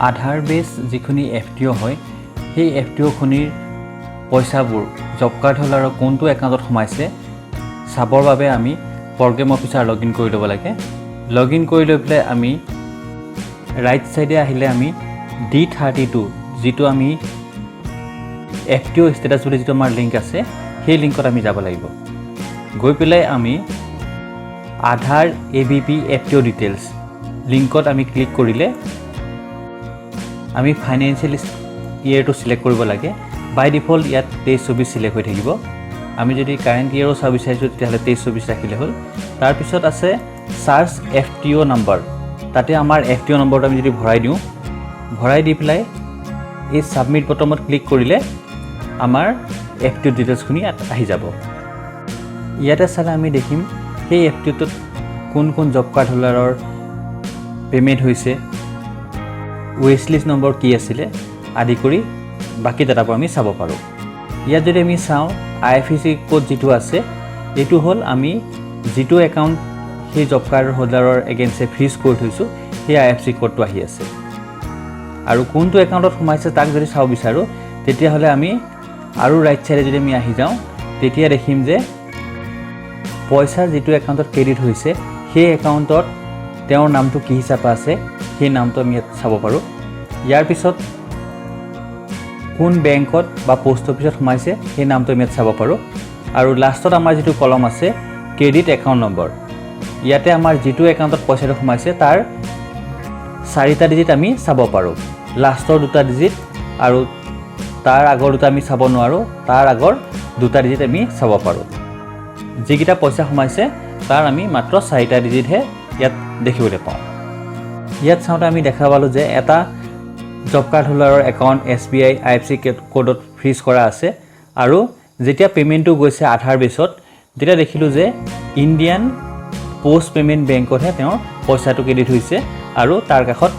আধাৰ বেছ যিখিনি FTO হয় সেই FTO খনিৰ পইচাবোৰ জব কাৰ্ড হোল্ডাৰৰ কোনটো একাউণ্টত সোমাইছে চাবৰ বাবে আমি প্ৰগ্ৰেম অফিচাৰ লগইন কৰি ল'ব লাগে। লগইন কৰি লৈ পেলাই আমি ৰাইট সাইডে আহিলে আমি D32 যিটো আমি FTO ষ্টেটাছ বুলি যিটো আমাৰ লিংক আছে সেই লিংকত আমি যাব লাগিব। গৈ পেলাই আমি আধাৰ ABP FTO ডিটেইলছ লিংকত আমি ক্লিক কৰিলে আমি ফাইনেন্সিয়েল ইয়াৰটো সিলেক্ট কৰিব লাগে। বাই ডিফল্ট ইয়াত 23-24 সিলেক্ট হৈ থাকিব। আমি যদি কাৰেন্ট ইয়াৰো চাব বিচাৰিছো তেতিয়াহ'লে 23-24 ৰাখিলে হ'ল। তাৰ পিছত আছে সাৰ্চ FTO নাম্বাৰ। তাতে আমাৰ FTO নম্বৰটো আমি যদি ভৰাই দি পেলাই এই সাবমিট বটনত ক্লিক কৰিলে আমাৰ FTO ডিটেইলছখিনি আহি যাব। ইয়াতে চালে আমি দেখিম সেই FTOটোত কোন জব কাৰ্ড হোল্ডাৰৰ পেমেন্ট হৈছে, ৱেচ লিষ্ট নম্বৰ কি আছিলে আদি কৰি বাকি ডাটাবোৰ আমি চাব পাৰোঁ। ইয়াত যদি আমি চাওঁ IFSC কোড যিটো আছে এইটো হ'ল আমি যিটো একাউণ্ট সেই জব কাৰ্ড হোল্ডাৰৰ এগেইনষ্টে ফ্ৰিজ কৰি থৈছোঁ সেই IFSC কোডটো আহি আছে। আৰু কোনটো একাউণ্টত সোমাইছে তাক যদি চাব বিচাৰোঁ তেতিয়াহ'লে আমি আৰু ৰাইট সাইডে যদি আমি আহি যাওঁ তেতিয়া দেখিম যে পইচা যিটো একাউণ্টত ক্ৰেডিট হৈছে সেই একাউণ্টত তেওঁৰ নামটো কি হিচাপে আছে সেই নামটো আমি ইয়াত চাব পাৰোঁ। ইয়াৰ পিছত কোন বেংকত বা পোষ্ট অফিচত সোমাইছে সেই নামটো আমি ইয়াত চাব পাৰোঁ। আৰু লাষ্টত আমাৰ যিটো কলম আছে ক্ৰেডিট একাউণ্ট নম্বৰ, ইয়াতে আমাৰ যিটো একাউণ্টত পইচাটো সোমাইছে তাৰ 4টা ডিজিট আমি চাব পাৰোঁ। লাষ্টৰ 2টা ডিজিট আৰু তাৰ আগৰ 2টা আমি চাব নোৱাৰোঁ, তাৰ আগৰ 2টা ডিজিট আমি চাব পাৰোঁ। যিকেইটা পইচা সোমাইছে তাৰ আমি মাত্ৰ 4টা ডিজিটহে ইয়াত দেখিবলৈ পাওঁ। ইয়াত চাওঁতে আমি দেখা পালোঁ যে এটা জব কাৰ্ড হোল্ডাৰৰ একাউণ্ট SBI IFSC কোডত ফ্ৰিজ কৰা আছে আৰু যেতিয়া পেমেন্টটো গৈছে আধাৰ বেছত তেতিয়া দেখিলোঁ যে ইণ্ডিয়ান পোষ্ট পেমেন্ট বেংকতহে তেওঁৰ পইচাটো ক্ৰেডিট হৈছে আৰু তাৰ কাষত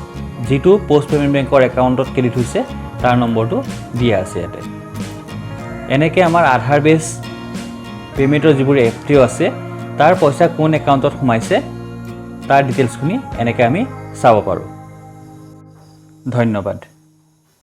যিটো পোষ্ট পেমেন্ট বেংকৰ একাউণ্টত ক্ৰেডিট হৈছে তাৰ নম্বৰটো দিয়া আছে ইয়াতে। এনেকৈ আমাৰ আধাৰ বেছ পেমেন্টৰ যিবোৰ FTO আছে তাৰ পইচা কোন একাউণ্টত সোমাইছে তাৰ ডিটেইলছখিনি এনেকৈ আমি চাব পাৰোঁ। ধন্যবাদ।